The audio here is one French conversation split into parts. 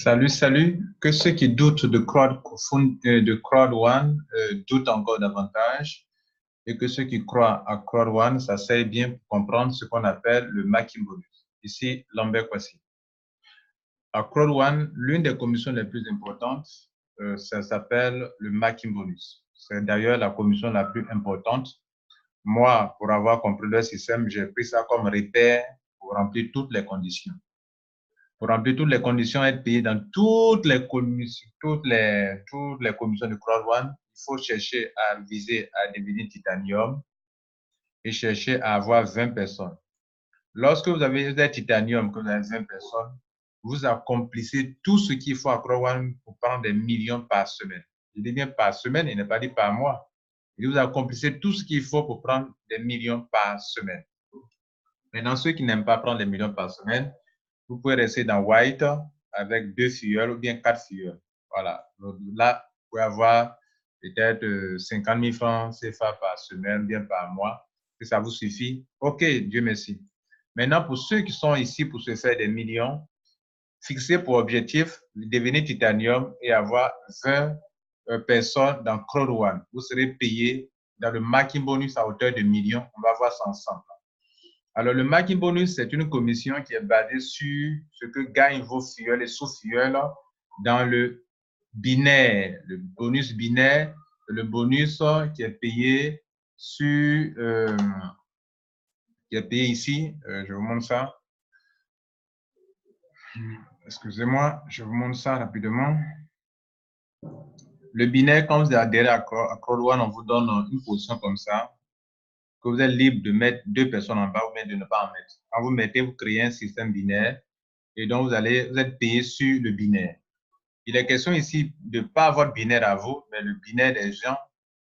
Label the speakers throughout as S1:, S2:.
S1: Salut, salut. Que ceux qui doutent de Crowd One doutent encore davantage et que ceux qui croient à Crowd One s'asseyent bien pour comprendre ce qu'on appelle le Making Bonus. Ici, Lambert Kwasi. À Crowd One, l'une des commissions les plus importantes, ça s'appelle le Making Bonus. C'est d'ailleurs la commission la plus importante. Moi, pour avoir compris le système, j'ai pris ça comme repère pour remplir toutes les conditions. Pour remplir toutes les conditions, être payé dans toutes les commissions de Crowd One, il faut chercher à viser à devenir titanium et chercher à avoir 20 personnes. Lorsque vous avez des titanium, que vous avez 20 personnes, vous accomplissez tout ce qu'il faut à Crowd One pour prendre des millions par semaine. Je dis bien par semaine, il n'est pas dit par mois. Et vous accomplissez tout ce qu'il faut pour prendre des millions par semaine. Maintenant, ceux qui n'aiment pas prendre des millions par semaine, vous pouvez rester dans White avec 2 filleuls ou bien 4 filleuls. Voilà. Donc, là, vous pouvez avoir peut-être 50 000 francs CFA par semaine, bien par mois. Si ça vous suffit, OK, Dieu merci. Maintenant, pour ceux qui sont ici pour se faire des millions, fixez pour objectif de devenir titanium et avoir 20 personnes dans Crowd One. Vous serez payé dans le Making Bonus à hauteur de millions. On va voir ça ensemble. Alors, le Making Bonus, c'est une commission qui est basée sur ce que gagnent vos filleuls et sous-filleuls dans le binaire. Le bonus binaire, le bonus qui est payé sur, qui est payé ici. Je vous montre ça. Excusez-moi, je vous montre ça rapidement. Le binaire, quand vous adhérez à Crowd One, on vous donne une position comme ça, que vous êtes libre de mettre 2 personnes en bas ou bien de ne pas en mettre. Quand vous mettez, vous créez un système binaire. Et donc, vous êtes payé sur le binaire. Il est question ici de ne pas avoir de binaire à vous, mais le binaire des gens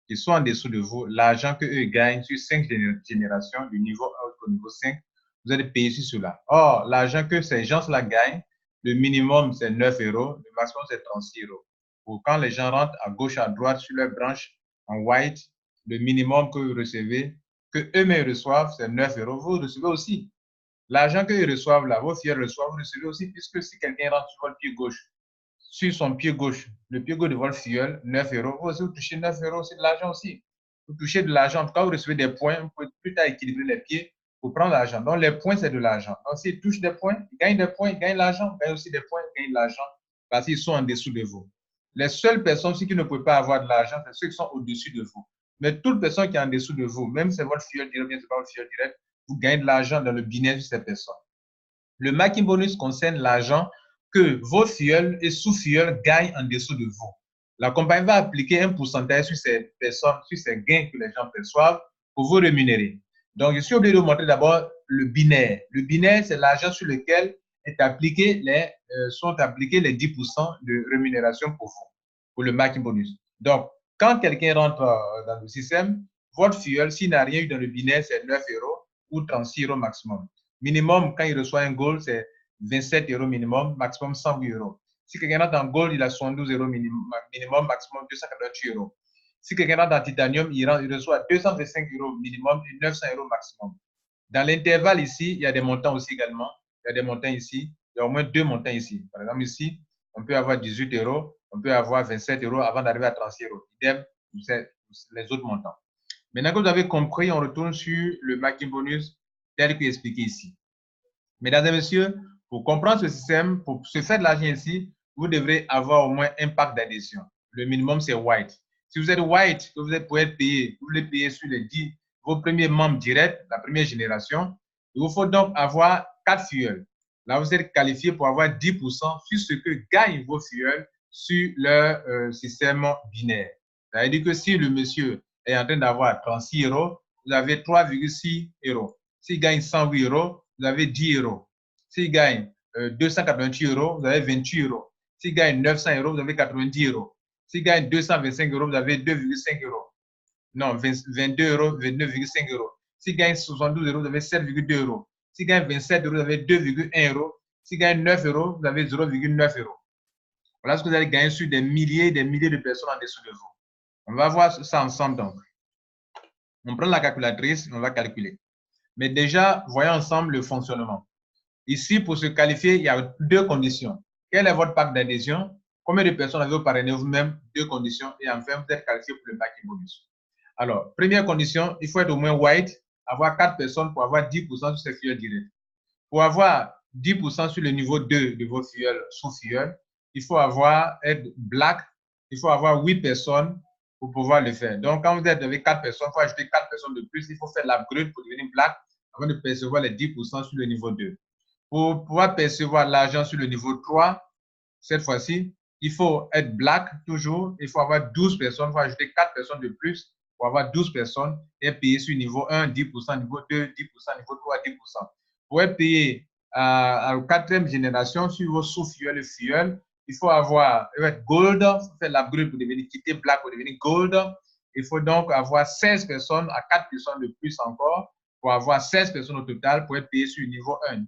S1: qui sont en dessous de vous, l'argent qu'eux gagnent sur 5 générations, du niveau 1 au niveau 5, vous êtes payé sur cela. Or, l'argent que ces gens-là gagnent, le minimum, c'est 9 euros, le maximum, c'est 36 euros. Pour quand les gens rentrent à gauche, à droite, sur leur branche en white, le minimum que vous recevez, que eux-mêmes reçoivent, c'est 9 euros, vous recevez aussi. L'argent qu'ils reçoivent là, vos filles reçoivent, vous recevez aussi, puisque si quelqu'un rentre sur votre pied gauche, sur son pied gauche, le pied gauche de votre filleul, 9 euros, vous aussi, vous touchez 9 euros, c'est de l'argent aussi. Vous touchez de l'argent, en tout cas, vous recevez des points, vous pouvez plus tard équilibrer les pieds pour prendre l'argent. Donc, les points, c'est de l'argent. Donc, s'ils touchent des points, ils gagnent des points, ils gagnent l'argent, ils gagnent aussi des points, ils gagnent de l'argent, parce qu'ils sont en dessous de vous. Les seules personnes qui ne peuvent pas avoir de l'argent, c'est ceux qui sont au-dessus de vous. Mais toute personne qui est en dessous de vous, même si c'est votre filleul direct, bien c'est pas votre filleul direct, vous gagnez de l'argent dans le business de ces personnes. Le Making Bonus concerne l'argent que vos filleuls et sous-filleuls gagnent en dessous de vous. La compagnie va appliquer un pourcentage sur ces personnes, sur ces gains que les gens perçoivent pour vous rémunérer. Donc, je suis obligé de vous montrer d'abord le binaire. Le binaire, c'est l'argent sur lequel sont appliqués les 10% de rémunération pour vous, pour le Making Bonus. Donc, quand quelqu'un rentre dans le système, votre filleul, s'il n'a rien eu dans le binaire, c'est 9 euros ou 36 euros maximum. Minimum, quand il reçoit un gold, c'est 27 euros minimum, maximum 108 euros. Si quelqu'un rentre en gold, il a 72 euros minimum, maximum 288 euros. Si quelqu'un rentre en titanium, il reçoit 225 euros minimum et 900 euros maximum. Dans l'intervalle ici, il y a des montants aussi également. Il y a des montants ici. Il y a au moins 2 montants ici. Par exemple, ici, on peut avoir 18 euros, on peut avoir 27 euros avant d'arriver à 36 euros. Idem, c'est les autres montants. Maintenant que vous avez compris, on retourne sur le Making Bonus tel que expliqué ici. Mesdames et messieurs, pour comprendre ce système, pour se faire de l'argent ici, vous devrez avoir au moins un pack d'adhésion. Le minimum, c'est white. Si vous êtes white, que vous pouvez être payé, vous voulez payer sur les 10, vos premiers membres directs, la première génération, il vous faut donc avoir 4 filleuls. Là, vous êtes qualifié pour avoir 10% sur ce que gagnent vos filleuls sur leur système binaire. Ça veut dire que si le monsieur est en train d'avoir 36 euros, vous avez 3,6 euros. S'il gagne 108 euros, vous avez 10 euros. S'il gagne 288 euros, vous avez 28 euros. S'il gagne 900 euros, vous avez 90 euros. S'il gagne 225 euros, vous avez 2,5 euros. Non, 22 euros, 29,5 euros. S'il gagne 72 euros, vous avez 7,2 euros. S'il gagne 27 euros, vous avez 2,1 euros. S'il gagne 9 euros, vous avez 0,9 euros. Voilà ce que vous allez gagner sur des milliers et des milliers de personnes en dessous de vous. On va voir ça ensemble donc. On prend la calculatrice et on va calculer. Mais déjà, voyons ensemble le fonctionnement. Ici, pour se qualifier, il y a 2 conditions. Quel est votre pack d'adhésion? Combien de personnes avez-vous parrainé vous-même? 2 conditions. Et enfin, vous êtes qualifié pour le Macky Bonus. Alors, première condition, il faut être au moins white, avoir 4 personnes pour avoir 10% sur ces filleuls directs. Pour avoir 10% sur le niveau 2 de vos filleuls sous-filleuls, il faut être black, il faut avoir 8 personnes pour pouvoir le faire. Donc, quand vous êtes avec 4 personnes, il faut ajouter 4 personnes de plus, il faut faire l'upgrade pour devenir black avant de percevoir les 10% sur le niveau 2. Pour pouvoir percevoir l'argent sur le niveau 3, cette fois-ci, il faut être black toujours, il faut avoir 12 personnes, il faut ajouter 4 personnes de plus pour avoir 12 personnes et payer sur niveau 1, 10%, niveau 2, 10%, niveau 3, 10%. Pour être payé à la 4e génération sur vos sous-filleuls et filleuls, il faut être gold, il faut faire l'upgrade pour devenir quitter black pour devenir gold. Il faut donc avoir 16 personnes à 4 personnes de plus encore pour avoir 16 personnes au total pour être payé sur niveau 1, 10%,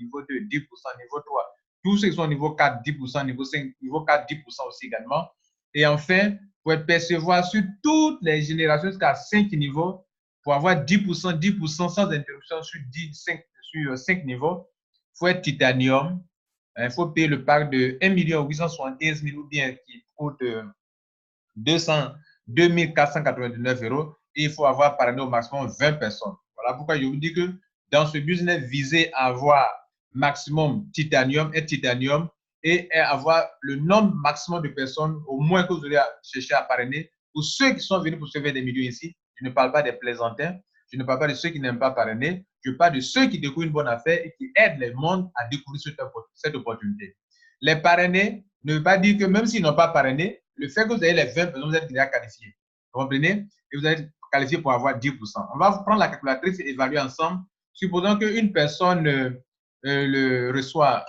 S1: niveau 2, 10%, niveau 3. Tous ceux qui sont au niveau 4, 10%, niveau 5, niveau 4, 10% aussi également. Et enfin, pour être percevoir sur toutes les générations jusqu'à 5 niveaux, pour avoir 10%, 10% sans interruption sur 5 niveaux, il faut être titanium. Il faut payer le pack de 1 875 000 ou bien qui coûte 2 499 €. Et il faut avoir parrainé au maximum 20 personnes. Voilà pourquoi je vous dis que dans ce business, visez à avoir maximum titanium et avoir le nombre maximum de personnes au moins que vous allez chercher à parrainer. Pour ceux qui sont venus pour se faire des millions ici, je ne parle pas des plaisantins, je ne parle pas de ceux qui n'aiment pas parrainer, je parle de ceux qui découvrent une bonne affaire et qui aident le monde à découvrir cette opportunité. Les parrainés ne veut pas dire que même s'ils n'ont pas parrainé, le fait que vous ayez les 20 personnes, vous êtes déjà qualifié. Vous comprenez? Et vous êtes qualifié pour avoir 10%. On va prendre la calculatrice et évaluer ensemble. Supposons qu'une personne reçoit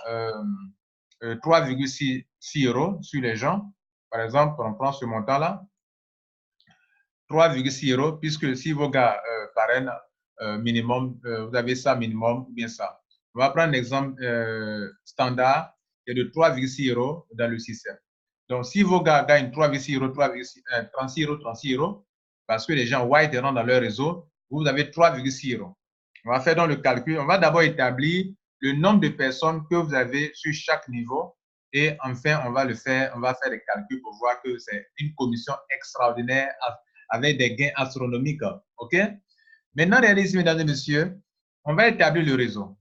S1: 3,6 € sur les gens. Par exemple, on prend ce montant-là. 3,6 €, puisque si vos gars parrainent minimum, vous avez ça minimum ou bien ça. On va prendre un exemple standard qui est de 3,6 € dans le système. Donc, si vos gars gagnent 3,6 €, 36 €, 36 €, parce que les gens white rentrent dans leur réseau, vous avez 3,6 €. On va faire donc le calcul. On va d'abord établir le nombre de personnes que vous avez sur chaque niveau. Et enfin, on va faire des calculs pour voir que c'est une commission extraordinaire avec des gains astronomiques. OK? Maintenant, regardez ici, mesdames et messieurs, on va établir le réseau.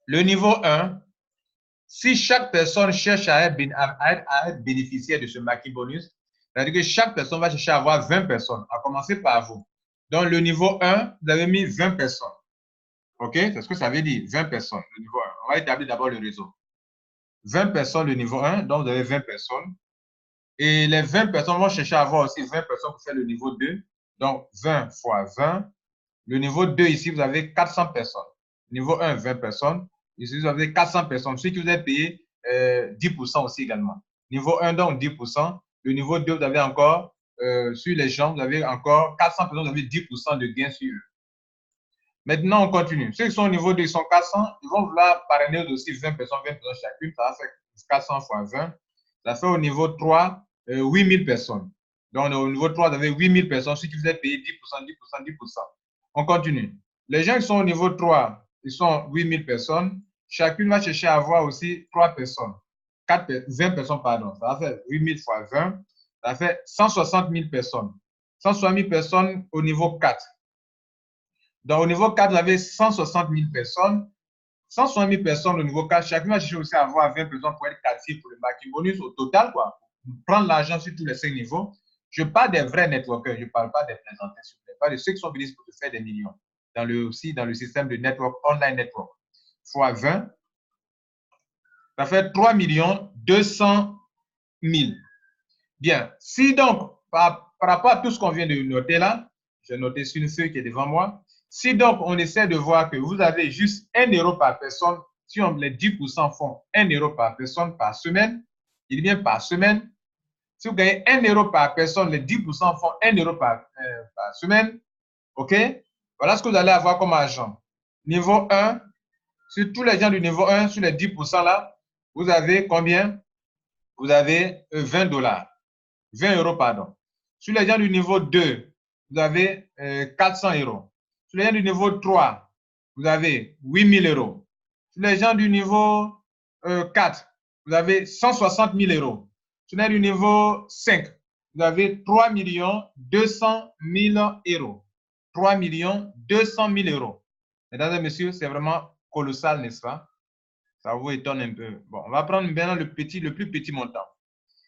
S1: Le niveau 1, si chaque personne cherche à être bénéficiaire de ce Macky Bonus, c'est-à-dire que chaque personne va chercher à avoir 20 personnes, à commencer par vous. Donc, le niveau 1, vous avez mis 20 personnes. OK? C'est ce que ça veut dire, 20 personnes, le niveau 1. On va établir d'abord le réseau. 20 personnes, le niveau 1, donc vous avez 20 personnes. Et les 20 personnes vont chercher à avoir aussi 20 personnes pour faire le niveau 2. Donc, 20 fois 20. Le niveau 2, ici, vous avez 400 personnes. Niveau 1, 20 personnes. Ici, vous avez 400 personnes. Ce qui vous est payé 10% aussi également. Niveau 1, donc 10%. Le niveau 2, vous avez encore, sur les gens, vous avez encore 400 personnes, vous avez 10% de gain sur eux. Maintenant, on continue. Ceux qui sont au niveau 2, ils sont 400. Ils vont vouloir parrainer aussi 20 personnes chacune. Ça va faire 400 fois 20. Ça fait au niveau 3, 8000 personnes. Donc, au niveau 3, vous avez 8000 personnes, ce qui vous est payé 10%, 10%, 10%. On continue. Les gens qui sont au niveau 3, ils sont 8000 personnes. Chacune va chercher à avoir aussi 3 personnes. 20 personnes, pardon. Ça va faire 8000 fois 20. Ça fait 160 000 personnes. 160 000 personnes au niveau 4. Donc, au niveau 4, vous avez 160 000 personnes. 160 000 personnes au niveau 4. Chacun va chercher aussi à avoir 20 personnes pour être qualifié pour le Macky Bonus au total, quoi. Prendre l'argent sur tous les 5 niveaux. Je parle des vrais networkers, je ne parle pas des plaisantins, je ne parle pas de ceux qui sont venus pour te faire des millions. Aussi dans le système de network, online network. Fois 20, ça fait 3 200 000. Bien. Si donc, par rapport à tout ce qu'on vient de noter là, j'ai noté sur une feuille qui est devant moi. Si donc, on essaie de voir que vous avez juste 1 € par personne, si les 10% font 1 € par personne par semaine, il vient par semaine. Si vous gagnez 1 € par personne, les 10% font 1 € par semaine. OK? Voilà ce que vous allez avoir comme argent. Niveau 1, sur tous les gens du niveau 1, sur les 10% là, vous avez combien? Vous avez 20 $. 20 €, pardon. Sur les gens du niveau 2, vous avez 400 €. Sur les gens du niveau 3, vous avez 8000 €. Sur les gens du niveau 4, vous avez 160 000 euros. Fonctionnaire du niveau 5, vous avez 3 200 000 euros. 3 200 000 euros. Mesdames et messieurs, c'est vraiment colossal, n'est-ce pas? Ça vous étonne un peu. Bon, on va prendre maintenant le plus petit montant.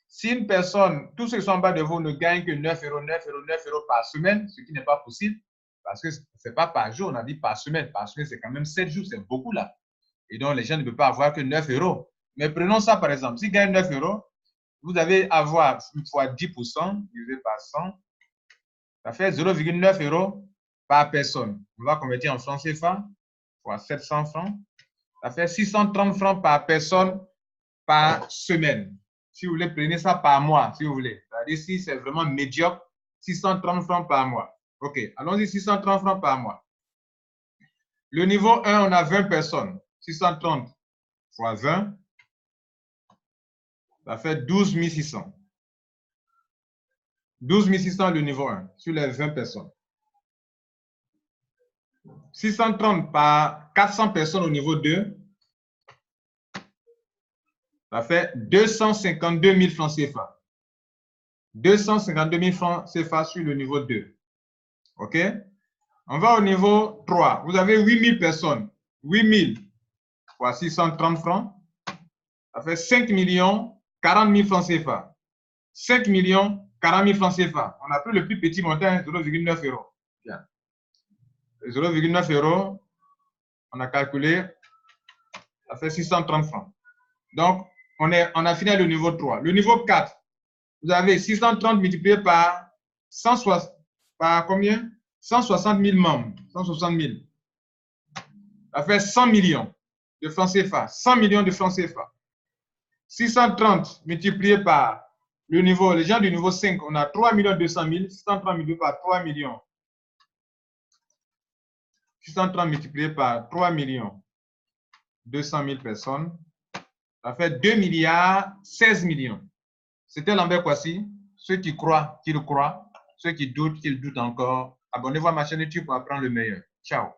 S1: Si une personne, tous ceux qui sont en bas de vous ne gagnent que 9 euros, 9 euros, 9 euros par semaine, ce qui n'est pas possible, parce que ce n'est pas par jour, on a dit par semaine. Par semaine, c'est quand même 7 jours, c'est beaucoup là. Et donc, les gens ne peuvent pas avoir que 9 euros. Mais prenons ça par exemple. S'ils gagnent 9 euros, vous allez avoir fois 10% divisé par 100. Ça fait 0,9 euros par personne. On va convertir en francs CFA fois 700 francs. Ça fait 630 francs par personne par semaine. Si vous voulez, prenez ça par mois, si vous voulez. C'est-à-dire, si c'est vraiment médiocre, 630 francs par mois. OK, allons-y, 630 francs par mois. Le niveau 1, on a 20 personnes. 630 fois 20, ça fait 12 600. 12 600 le niveau 1, sur les 20 personnes. 630 par 400 personnes au niveau 2, ça fait 252 000 francs CFA. 252 000 francs CFA sur le niveau 2. OK? On va au niveau 3. Vous avez 8 000 personnes. 8 000 fois 630 francs, ça fait 5 40 000 francs CFA. 5 40 000 francs CFA. On a pris le plus petit montant, 0,9 euros. Bien. 0,9 euros, on a calculé, ça fait 630 francs. Donc, on a fini le niveau 3. Le niveau 4, vous avez 630 multiplié par 160, par combien? 160 000 membres. 160 000. Ça fait 100 millions de francs CFA. 100 millions de francs CFA. 630 multiplié par le niveau, les gens du niveau 5, on a 3 200 000. 630 multiplié par 3 millions. 630 multiplié par 3 200 000 personnes. Ça fait 2 milliards 16 millions. C'était Lambert Kouassi. Ceux qui croient, qu'ils croient. Ceux qui doutent, qu'ils doutent encore. Abonnez-vous à ma chaîne YouTube pour apprendre le meilleur. Ciao.